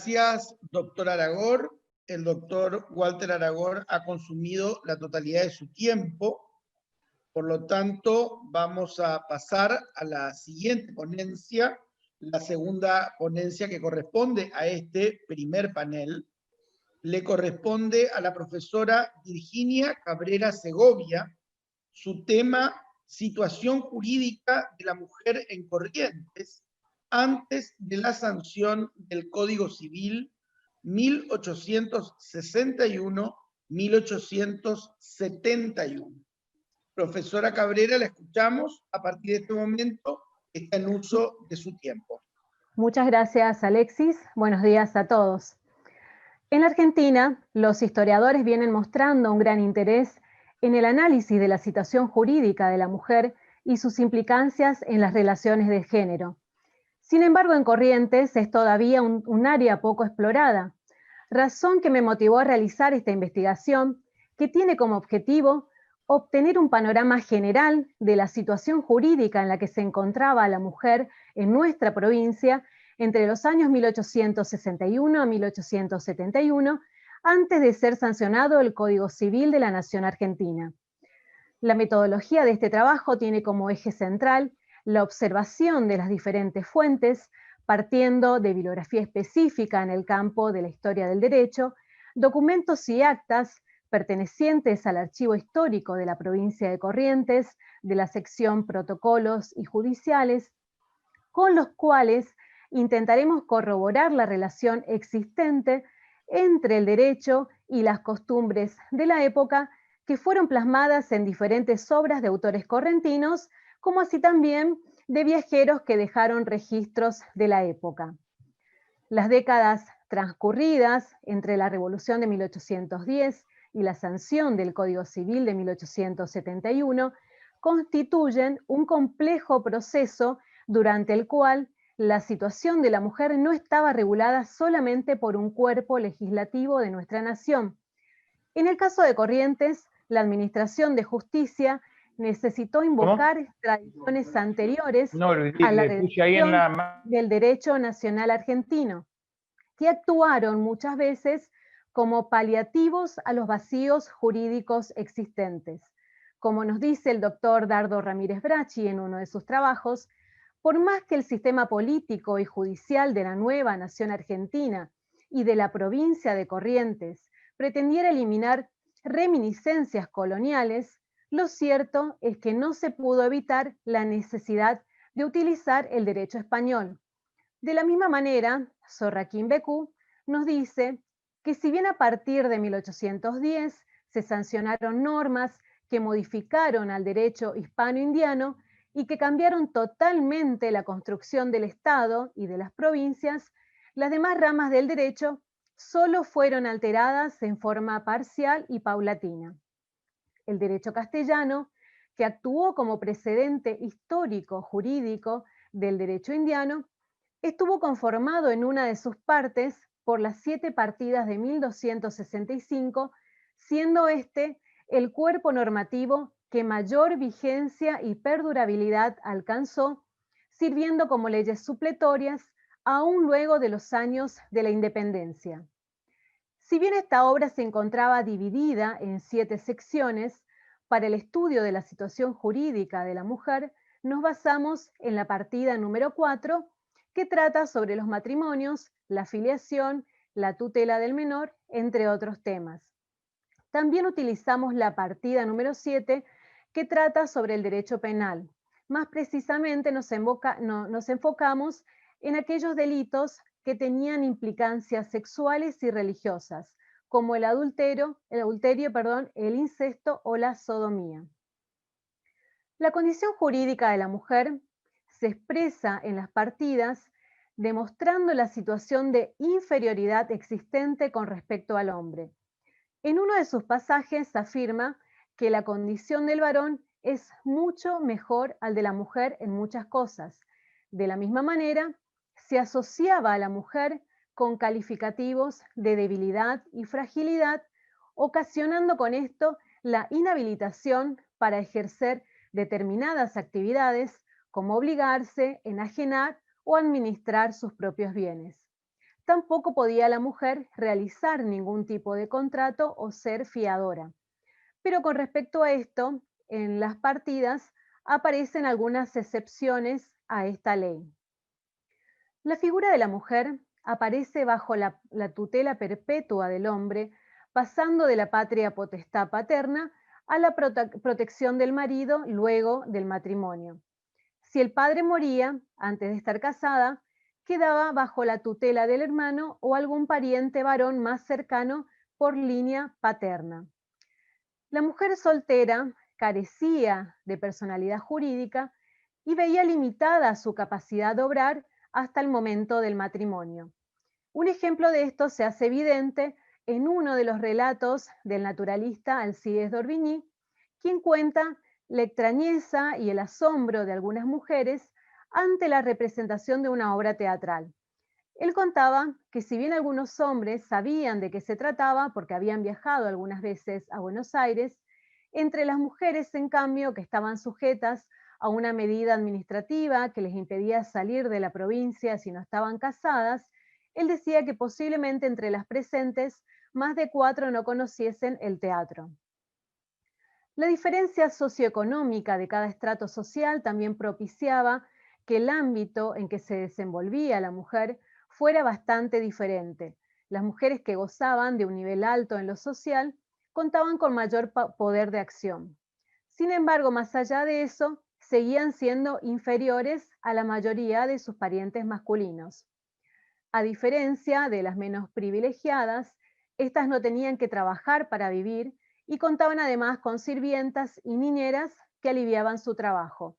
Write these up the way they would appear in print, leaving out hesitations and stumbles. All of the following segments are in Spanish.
Gracias, doctor Aragor. El doctor Walter Aragor ha consumido la totalidad de su tiempo. Por lo tanto, vamos a pasar a la siguiente ponencia, la segunda ponencia que corresponde a este primer panel. Le corresponde a la profesora Virginia Cabrera Segovia. Su tema, situación jurídica de la mujer en Corrientes antes de la sanción del Código Civil 1861-1871. Profesora Cabrera, la escuchamos. A partir de este momento está en uso de su tiempo. Muchas gracias, Alexis. Buenos días a todos. En la Argentina, los historiadores vienen mostrando un gran interés en el análisis de la situación jurídica de la mujer y sus implicancias en las relaciones de género. Sin embargo, en Corrientes es todavía un área poco explorada, razón que me motivó a realizar esta investigación, que tiene como objetivo obtener un panorama general de la situación jurídica en la que se encontraba la mujer en nuestra provincia entre los años 1861 a 1871, antes de ser sancionado el Código Civil de la Nación Argentina. La metodología de este trabajo tiene como eje central la observación de las diferentes fuentes, partiendo de bibliografía específica en el campo de la historia del derecho, documentos y actas pertenecientes al archivo histórico de la provincia de Corrientes, de la sección Protocolos y Judiciales, con los cuales intentaremos corroborar la relación existente entre el derecho y las costumbres de la época que fueron plasmadas en diferentes obras de autores correntinos, como así también de viajeros que dejaron registros de la época. Las décadas transcurridas entre la Revolución de 1810 y la sanción del Código Civil de 1871 constituyen un complejo proceso durante el cual la situación de la mujer no estaba regulada solamente por un cuerpo legislativo de nuestra nación. En el caso de Corrientes, la Administración de Justicia necesitó invocar tradiciones anteriores a la redacción del derecho nacional argentino, que actuaron muchas veces como paliativos a los vacíos jurídicos existentes. Como nos dice el doctor Dardo Ramírez Bracci en uno de sus trabajos, por más que el sistema político y judicial de la nueva nación argentina y de la provincia de Corrientes pretendiera eliminar reminiscencias coloniales, lo cierto es que no se pudo evitar la necesidad de utilizar el derecho español. De la misma manera, Sorraquín Becú nos dice que si bien a partir de 1810 se sancionaron normas que modificaron al derecho hispano-indiano y que cambiaron totalmente la construcción del Estado y de las provincias, las demás ramas del derecho solo fueron alteradas en forma parcial y paulatina. El derecho castellano, que actuó como precedente histórico jurídico del derecho indiano, estuvo conformado en una de sus partes por las 7 partidas de 1265, siendo este el cuerpo normativo que mayor vigencia y perdurabilidad alcanzó, sirviendo como leyes supletorias aún luego de los años de la independencia. Si bien esta obra se encontraba dividida en 7 secciones, para el estudio de la situación jurídica de la mujer, nos basamos en la partida número 4, que trata sobre los matrimonios, la filiación, la tutela del menor, entre otros temas. También utilizamos la partida número 7, que trata sobre el derecho penal. Más precisamente nos enfocamos en aquellos delitos que tenían implicancias sexuales y religiosas, como el adulterio, el incesto o la sodomía. La condición jurídica de la mujer se expresa en las partidas demostrando la situación de inferioridad existente con respecto al hombre. En uno de sus pasajes afirma que la condición del varón es mucho mejor al de la mujer en muchas cosas. De la misma manera, se asociaba a la mujer con calificativos de debilidad y fragilidad, ocasionando con esto la inhabilitación para ejercer determinadas actividades, como obligarse, enajenar o administrar sus propios bienes. Tampoco podía la mujer realizar ningún tipo de contrato o ser fiadora. Pero con respecto a esto, en las partidas aparecen algunas excepciones a esta ley. La figura de la mujer aparece bajo la tutela perpetua del hombre, pasando de la patria potestad paterna a la protección del marido luego del matrimonio. Si el padre moría antes de estar casada, quedaba bajo la tutela del hermano o algún pariente varón más cercano por línea paterna. La mujer soltera carecía de personalidad jurídica y veía limitada su capacidad de obrar hasta el momento del matrimonio. Un ejemplo de esto se hace evidente en uno de los relatos del naturalista Alcides d'Orbigny, quien cuenta la extrañeza y el asombro de algunas mujeres ante la representación de una obra teatral. Él contaba que si bien algunos hombres sabían de qué se trataba porque habían viajado algunas veces a Buenos Aires, entre las mujeres, en cambio, que estaban sujetas a una medida administrativa que les impedía salir de la provincia si no estaban casadas, él decía que posiblemente entre las presentes más de 4 no conociesen el teatro. La diferencia socioeconómica de cada estrato social también propiciaba que el ámbito en que se desenvolvía la mujer fuera bastante diferente. Las mujeres que gozaban de un nivel alto en lo social contaban con mayor poder de acción. Sin embargo, más allá de eso, seguían siendo inferiores a la mayoría de sus parientes masculinos. A diferencia de las menos privilegiadas, estas no tenían que trabajar para vivir y contaban además con sirvientas y niñeras que aliviaban su trabajo.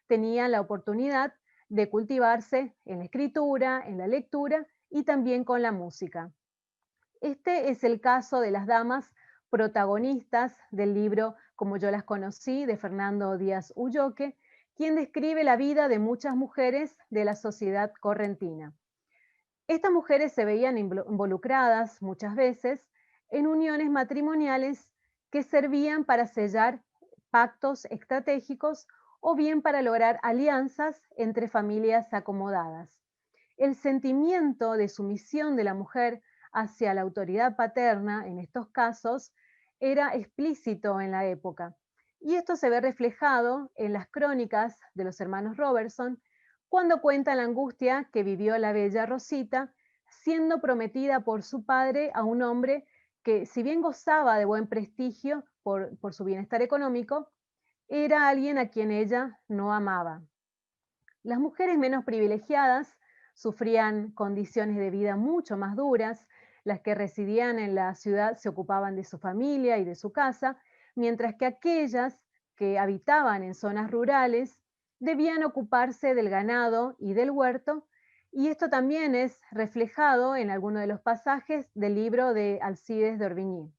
Tenían la oportunidad de cultivarse en la escritura, en la lectura y también con la música. Este es el caso de las damas protagonistas del libro Como yo las conocí, de Fernando Díaz Ulloque, quien describe la vida de muchas mujeres de la sociedad correntina. Estas mujeres se veían involucradas muchas veces en uniones matrimoniales que servían para sellar pactos estratégicos o bien para lograr alianzas entre familias acomodadas. El sentimiento de sumisión de la mujer hacia la autoridad paterna en estos casos era explícito en la época. Y esto se ve reflejado en las crónicas de los hermanos Robertson, cuando cuenta la angustia que vivió la bella Rosita, siendo prometida por su padre a un hombre que, si bien gozaba de buen prestigio por su bienestar económico, era alguien a quien ella no amaba. Las mujeres menos privilegiadas sufrían condiciones de vida mucho más duras. Las que residían en la ciudad se ocupaban de su familia y de su casa, mientras que aquellas que habitaban en zonas rurales debían ocuparse del ganado y del huerto, y esto también es reflejado en algunos de los pasajes del libro de Alcides d'Orbigny.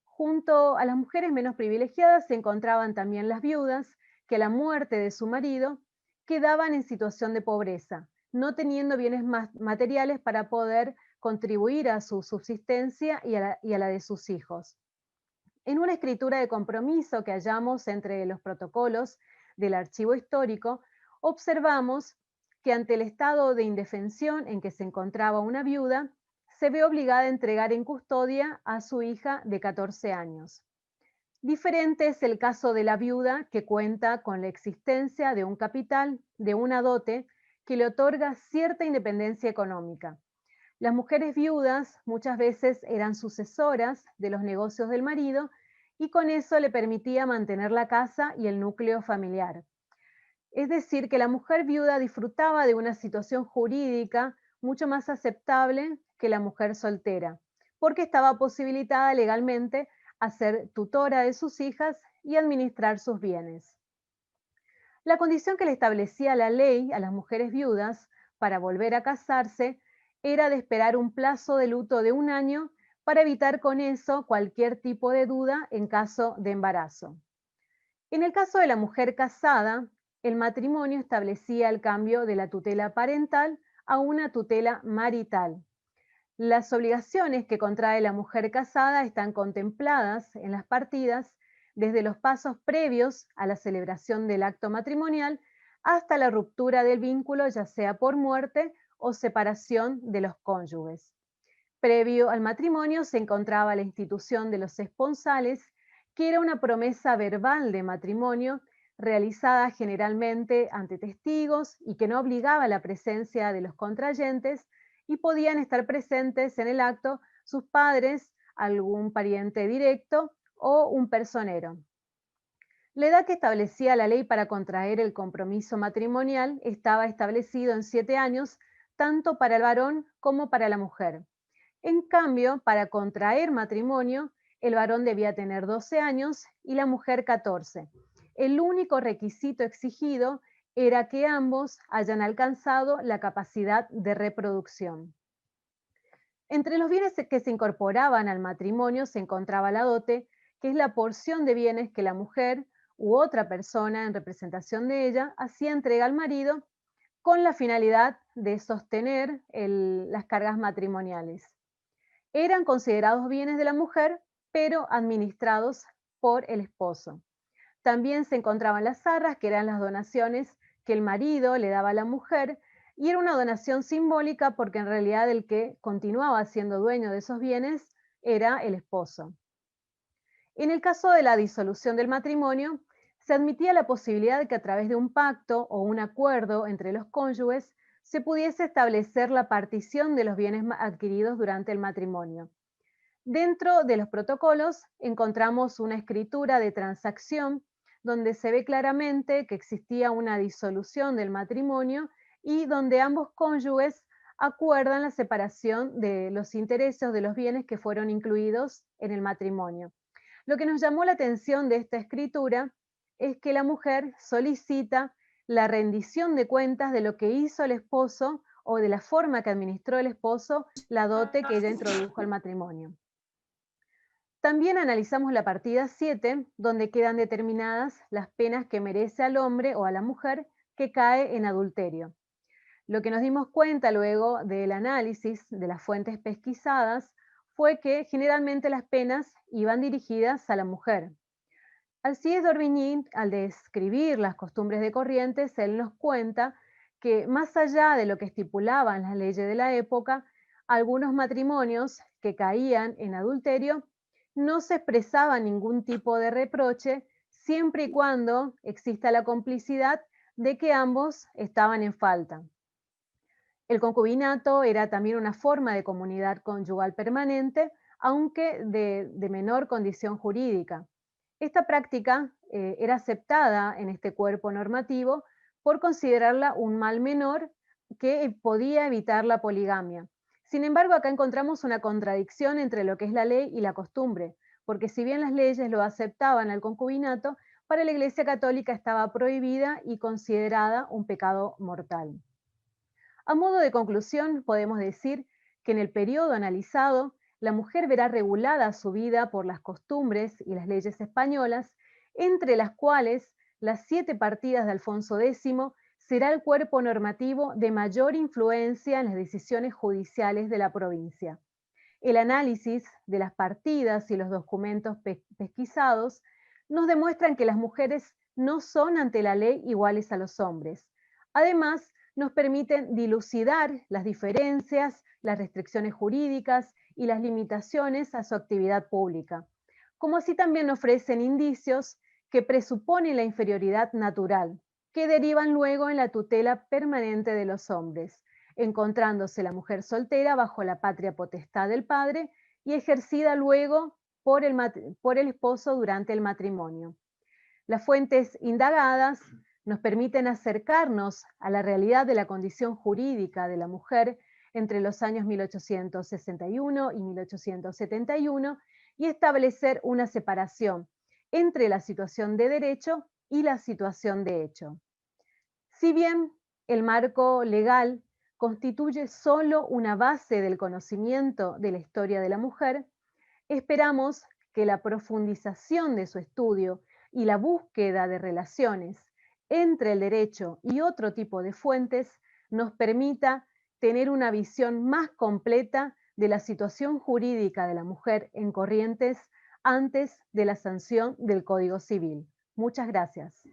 Junto a las mujeres menos privilegiadas se encontraban también las viudas, que a la muerte de su marido quedaban en situación de pobreza, no teniendo bienes materiales para poder contribuir a su subsistencia y a la de sus hijos. En una escritura de compromiso que hallamos entre los protocolos del archivo histórico, observamos que ante el estado de indefensión en que se encontraba una viuda, se ve obligada a entregar en custodia a su hija de 14 años. Diferente es el caso de la viuda, que cuenta con la existencia de un capital, de una dote, que le otorga cierta independencia económica. Las mujeres viudas muchas veces eran sucesoras de los negocios del marido y con eso le permitía mantener la casa y el núcleo familiar. Es decir, que la mujer viuda disfrutaba de una situación jurídica mucho más aceptable que la mujer soltera, porque estaba posibilitada legalmente a ser tutora de sus hijas y administrar sus bienes. La condición que le establecía la ley a las mujeres viudas para volver a casarse era de esperar un plazo de luto de 1 año para evitar con eso cualquier tipo de duda en caso de embarazo. En el caso de la mujer casada, el matrimonio establecía el cambio de la tutela parental a una tutela marital. Las obligaciones que contrae la mujer casada están contempladas en las partidas desde los pasos previos a la celebración del acto matrimonial hasta la ruptura del vínculo, ya sea por muerte o separación de los cónyuges. Previo al matrimonio se encontraba la institución de los esponsales, que era una promesa verbal de matrimonio realizada generalmente ante testigos y que no obligaba a la presencia de los contrayentes, y podían estar presentes en el acto sus padres, algún pariente directo o un personero. La edad que establecía la ley para contraer el compromiso matrimonial estaba establecido en 7 años, tanto para el varón como para la mujer. En cambio, para contraer matrimonio, el varón debía tener 12 años y la mujer 14. El único requisito exigido era que ambos hayan alcanzado la capacidad de reproducción. Entre los bienes que se incorporaban al matrimonio se encontraba la dote, que es la porción de bienes que la mujer u otra persona en representación de ella hacía entrega al marido con la finalidad de sostener las cargas matrimoniales. Eran considerados bienes de la mujer, pero administrados por el esposo. También se encontraban las arras, que eran las donaciones que el marido le daba a la mujer, y era una donación simbólica porque en realidad el que continuaba siendo dueño de esos bienes era el esposo. En el caso de la disolución del matrimonio, se admitía la posibilidad de que a través de un pacto o un acuerdo entre los cónyuges se pudiese establecer la partición de los bienes adquiridos durante el matrimonio. Dentro de los protocolos encontramos una escritura de transacción donde se ve claramente que existía una disolución del matrimonio y donde ambos cónyuges acuerdan la separación de los intereses de los bienes que fueron incluidos en el matrimonio. Lo que nos llamó la atención de esta escritura es que la mujer solicita la rendición de cuentas de lo que hizo el esposo o de la forma que administró el esposo la dote que ella introdujo al matrimonio. También analizamos la partida 7, donde quedan determinadas las penas que merece al hombre o a la mujer que cae en adulterio. Lo que nos dimos cuenta luego del análisis de las fuentes pesquisadas fue que generalmente las penas iban dirigidas a la mujer. Alcides d'Orbigny, al describir las costumbres de Corrientes, él nos cuenta que más allá de lo que estipulaban las leyes de la época, algunos matrimonios que caían en adulterio no se expresaba ningún tipo de reproche siempre y cuando exista la complicidad de que ambos estaban en falta. El concubinato era también una forma de comunidad conyugal permanente, aunque de menor condición jurídica. Esta práctica era aceptada en este cuerpo normativo por considerarla un mal menor que podía evitar la poligamia. Sin embargo, acá encontramos una contradicción entre lo que es la ley y la costumbre, porque si bien las leyes lo aceptaban al concubinato, para la Iglesia Católica estaba prohibida y considerada un pecado mortal. A modo de conclusión, podemos decir que en el periodo analizado, la mujer verá regulada su vida por las costumbres y las leyes españolas, entre las cuales las 7 partidas de Alfonso X será el cuerpo normativo de mayor influencia en las decisiones judiciales de la provincia. El análisis de las partidas y los documentos pesquisados nos demuestran que las mujeres no son ante la ley iguales a los hombres. Además, nos permiten dilucidar las diferencias, las restricciones jurídicas y las limitaciones a su actividad pública, como así también ofrecen indicios que presuponen la inferioridad natural, que derivan luego en la tutela permanente de los hombres, encontrándose la mujer soltera bajo la patria potestad del padre y ejercida luego por el esposo durante el matrimonio. Las fuentes indagadas nos permiten acercarnos a la realidad de la condición jurídica de la mujer entre los años 1861 y 1871 y establecer una separación entre la situación de derecho y la situación de hecho. Si bien el marco legal constituye solo una base del conocimiento de la historia de la mujer, esperamos que la profundización de su estudio y la búsqueda de relaciones entre el derecho y otro tipo de fuentes nos permita tener una visión más completa de la situación jurídica de la mujer en Corrientes antes de la sanción del Código Civil. Muchas gracias.